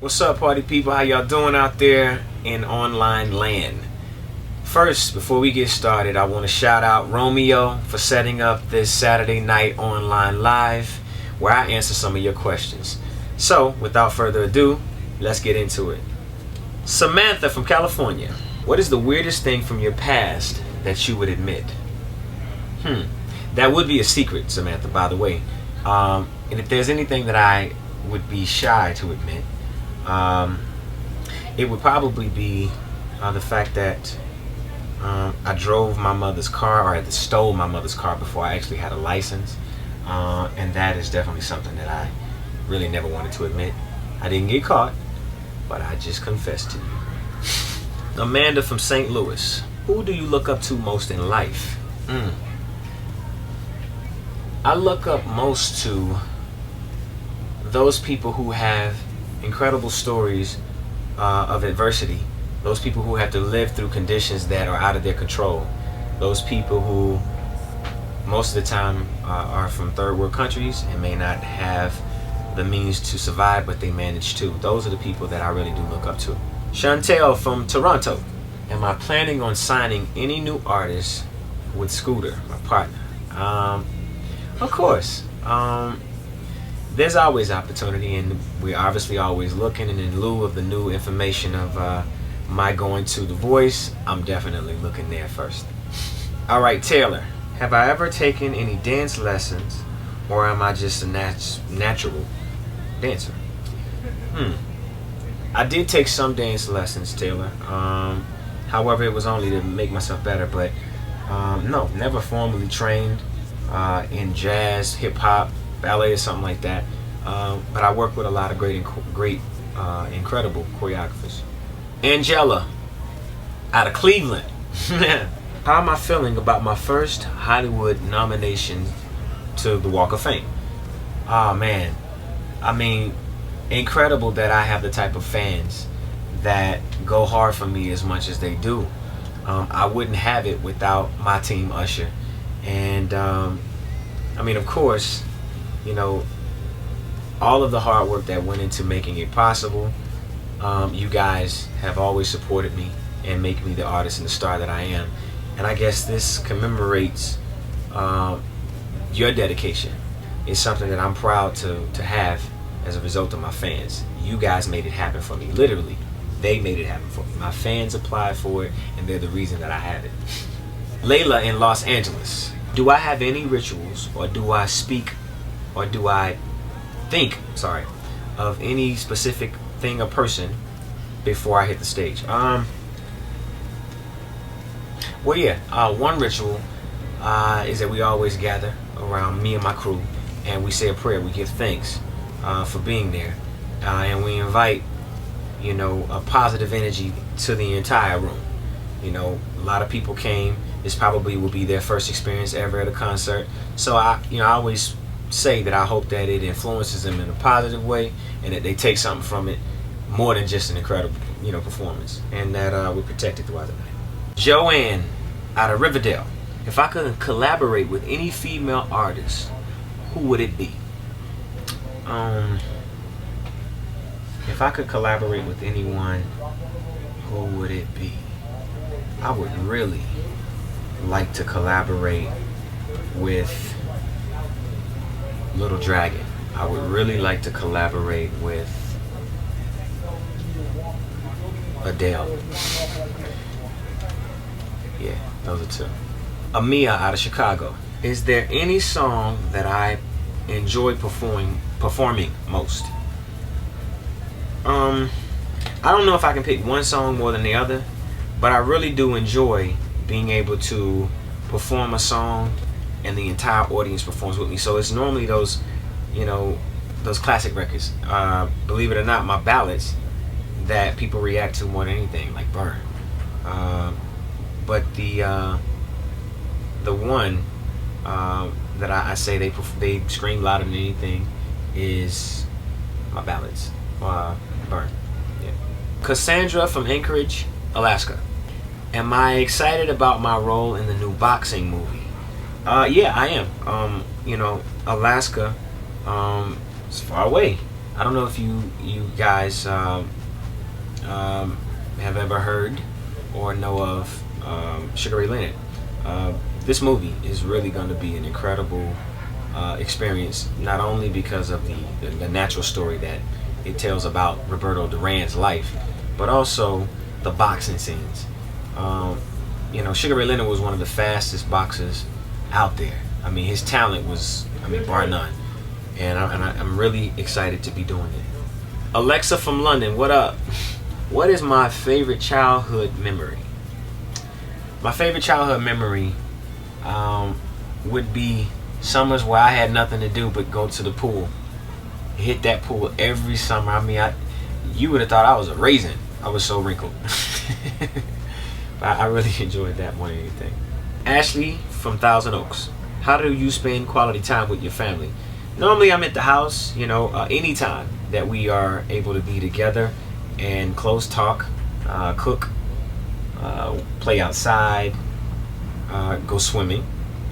What's up, party people? How y'all doing out there in online land? First, before we get started, I want to shout out Romeo for setting up this Saturday night online live where I answer some of your questions. So, without further ado, let's get into it. Samantha from California. What is the weirdest thing from your past that you would admit? That would be a secret, Samantha, by the way. And if there's anything that I would be shy to admit, it would probably be the fact that I drove my mother's car, or I stole my mother's car before I actually had a license. And that is definitely something that I really never wanted to admit. I didn't get caught, but I just confessed to you. Amanda from St. Louis. Who do you look up to most in life? I look up most to those people who have incredible stories of adversity. Those people who have to live through conditions that are out of their control. Those people who most of the time are from third world countries and may not have the means to survive, but they manage to. Those are the people that I really do look up to. Chantel from Toronto. Am I planning on signing any new artists with Scooter, my partner? Of course. There's always opportunity, and we're obviously always looking. And in lieu of the new information of my going to The Voice, I'm definitely looking there first. All right, Taylor. Have I ever taken any dance lessons, or am I just a natural dancer? I did take some dance lessons, Taylor. However, it was only to make myself better, but no, never formally trained in jazz, hip hop, ballet, or something like that. But I work with a lot of great, incredible choreographers. Angela, out of Cleveland. How am I feeling about my first Hollywood nomination to the Walk of Fame? Oh man, I mean, incredible that I have the type of fans that go hard for me as much as they do. I wouldn't have it without my team Usher. And I mean, of course, you know, all of the hard work that went into making it possible. You guys have always supported me and make me the artist and the star that I am. And I guess this commemorates your dedication. It's something that I'm proud to have as a result of my fans. You guys made it happen for me. Literally, they made it happen for me. My fans applied for it, and they're the reason that I have it. Layla in Los Angeles. Do I have any rituals, or do I speak, or do I think, of any specific thing or person before I hit the stage? Well, yeah, one ritual is that we always gather around, me and my crew, and we say a prayer. We give thanks for being there, and we invite, you know, a positive energy to the entire room. You know, a lot of people came. This probably will be their first experience ever at a concert. So I always say that I hope that it influences them in a positive way, and that they take something from it more than just an incredible, performance, and that we're protected throughout the night. Joanne, out of Riverdale. If I could collaborate with any female artist, who would it be? If I could collaborate with anyone, who would it be? I would really like to collaborate with Little Dragon. I would really like to collaborate with Adele. Yeah, those are two. Amia out of Chicago. Is there any song that I enjoy performing most? I don't know if I can pick one song more than the other, but I really do enjoy being able to perform a song and the entire audience performs with me. So it's normally those, those classic records. Believe it or not, my ballads that people react to more than anything, like Burn. But the one that I say they scream louder than anything is my ballads. Burn. Yeah. Cassandra from Anchorage, Alaska. Am I excited about my role in the new boxing movie? Yeah, I am. Alaska, it's far away. I don't know if you guys have ever heard or know of Sugar Ray Leonard. This movie is really going to be an incredible experience, not only because of the natural story that it tells about Roberto Duran's life, but also the boxing scenes. Sugar Ray Leonard was one of the fastest boxers out there. I mean, his talent was, bar none. And I'm really excited to be doing it. Alexa from London, what up? What is my favorite childhood memory? My favorite childhood memory would be summers where I had nothing to do but go to the pool. Hit that pool every summer. You would have thought I was a raisin. I was so wrinkled. But I really enjoyed that more than anything. Ashley from Thousand Oaks, how do you spend quality time with your family? Normally I'm at the house, anytime that we are able to be together and close talk, cook, play outside, go swimming.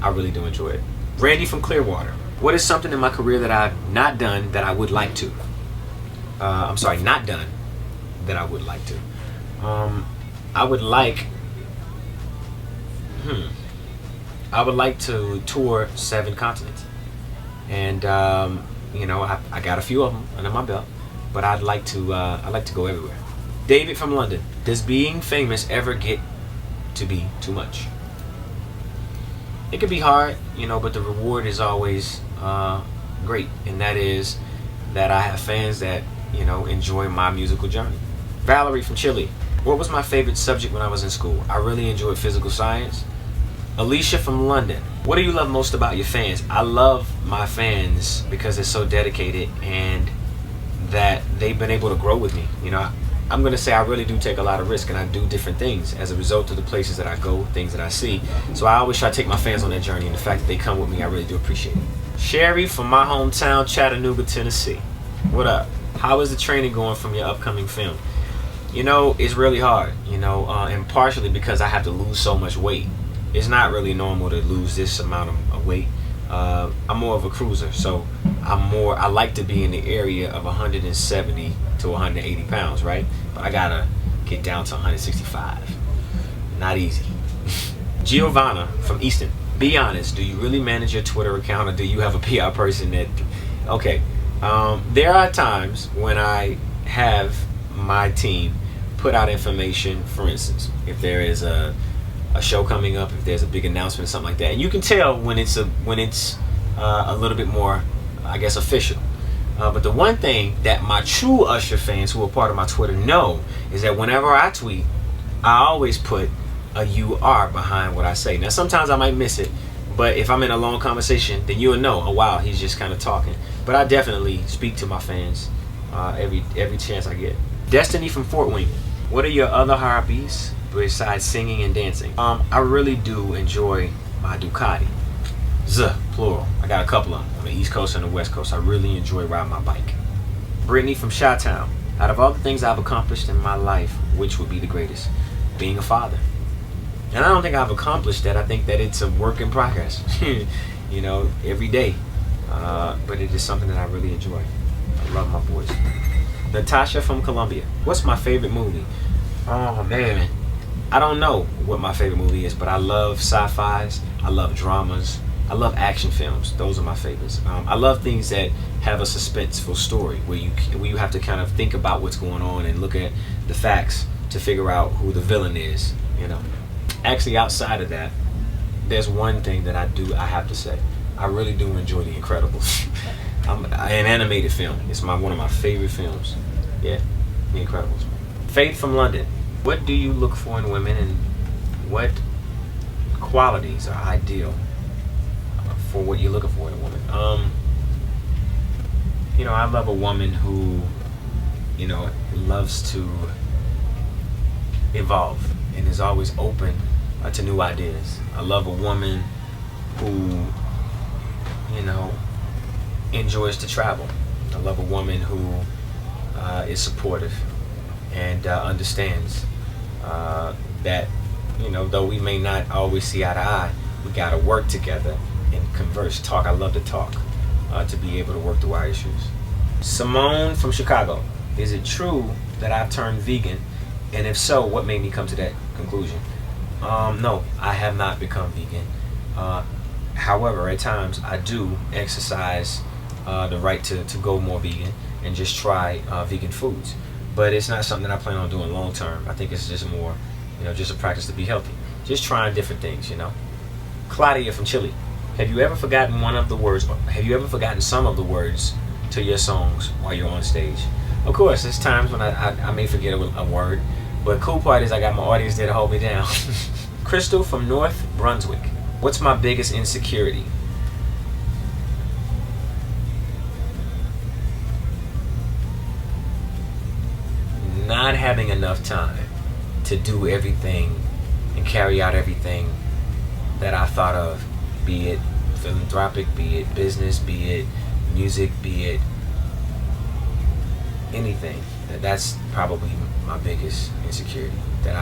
I really do enjoy it. Randy from Clearwater, what is something in my career that I've not done that I would like to? Not done that I would like to. I would like to tour 7 continents. And I got a few of them under my belt, but I'd like to go everywhere. David from London, does being famous ever get to be too much? It can be hard, but the reward is always great, and that is that I have fans that enjoy my musical journey. Valerie from Chile, what was my favorite subject when I was in school? I really enjoyed physical science. Alicia from London, what do you love most about your fans? I love my fans because they're so dedicated and that they've been able to grow with me. I'm going to say I really do take a lot of risk, and I do different things as a result of the places that I go, things that I see. So I always try to take my fans on that journey, and the fact that they come with me, I really do appreciate it. Sherry from my hometown, Chattanooga, Tennessee, what up? How is the training going from your upcoming film? It's really hard, and partially because I have to lose so much weight. It's not really normal to lose this amount of weight. I'm more of a cruiser, so I like to be in the area of 170 to 180 pounds, right? But I gotta get down to 165. Not easy. Giovanna from Easton, be honest, do you really manage your Twitter account, or do you have a PR person that... Okay, there are times when I have my team put out information. For instance, if there is a show coming up, if there's a big announcement, something like that, and you can tell when it's a little bit more, I guess, official. But the one thing that my true Usher fans who are part of my Twitter know is that whenever I tweet, I always put a UR behind what I say. Now sometimes I might miss it, but if I'm in a long conversation, then you'll know, oh wow, he's just kind of talking. But I definitely speak to my fans every chance I get. Destiny from Fort Wayne, what are your other hobbies besides singing and dancing? I really do enjoy my Ducati. Plural. I got a couple of them on the East Coast and the West Coast. I really enjoy riding my bike. Brittany from Chi-Town, out of all the things I've accomplished in my life, which would be the greatest? Being a father. And I don't think I've accomplished that. I think that it's a work in progress. Every day. But it is something that I really enjoy. I love my boys. Natasha from Colombia, what's my favorite movie? Oh man, I don't know what my favorite movie is, but I love sci-fis, I love dramas, I love action films. Those are my favorites. I love things that have a suspenseful story where you have to kind of think about what's going on and look at the facts to figure out who the villain is. Actually, outside of that, there's one thing that I have to say. I really do enjoy The Incredibles. An animated film. It's one of my favorite films. Yeah, The Incredibles. Faith from London, what do you look for in women, and what qualities are ideal for what you're looking for in a woman? I love a woman who, loves to evolve and is always open to new ideas. I love a woman who, enjoys to travel. I love a woman who is supportive and understands that, though we may not always see eye to eye, we gotta work together and converse, talk. I love to talk to be able to work through our issues. Simone from Chicago. Is it true that I've turned vegan? And if so, what made me come to that conclusion? No, I have not become vegan. However, at times I do exercise the right to go more vegan and just try vegan foods. But it's not something that I plan on doing long term. I think it's just more, just a practice to be healthy. Just trying different things. Claudia from Chile. Have you ever forgotten one of the words? Have you ever forgotten some of the words to your songs while you're on stage? Of course, there's times when I may forget a word, but cool part is I got my audience there to hold me down. Crystal from North Brunswick. What's my biggest insecurity? Not having enough time to do everything and carry out everything that I thought of, be it philanthropic, be it business, be it music, be it anything. That's probably my biggest insecurity, that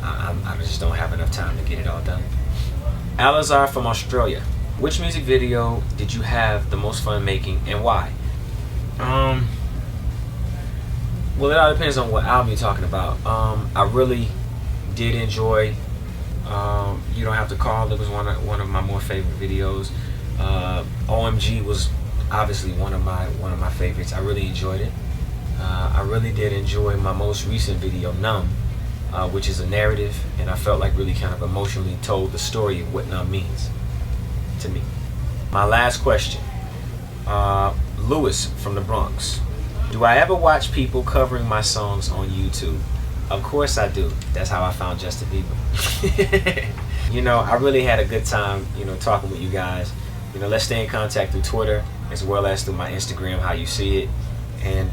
I just don't have enough time to get it all done. Alazar from Australia. Which music video did you have the most fun making and why? Well, it all depends on what album you're talking about. I really did enjoy You Don't Have to Call. It was one of my more favorite videos. OMG was obviously one of my favorites. I really enjoyed it. I really did enjoy my most recent video, Numb, which is a narrative, and I felt like really kind of emotionally told the story of what numb means to me. My last question, Lewis from the Bronx. Do I ever watch people covering my songs on YouTube? Of course I do. That's how I found Justin Bieber. I really had a good time, talking with you guys. Let's stay in contact through Twitter as well as through my Instagram, how you see it. And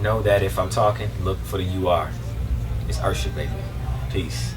know that if I'm talking, look for the UR. It's Usher, baby. Peace.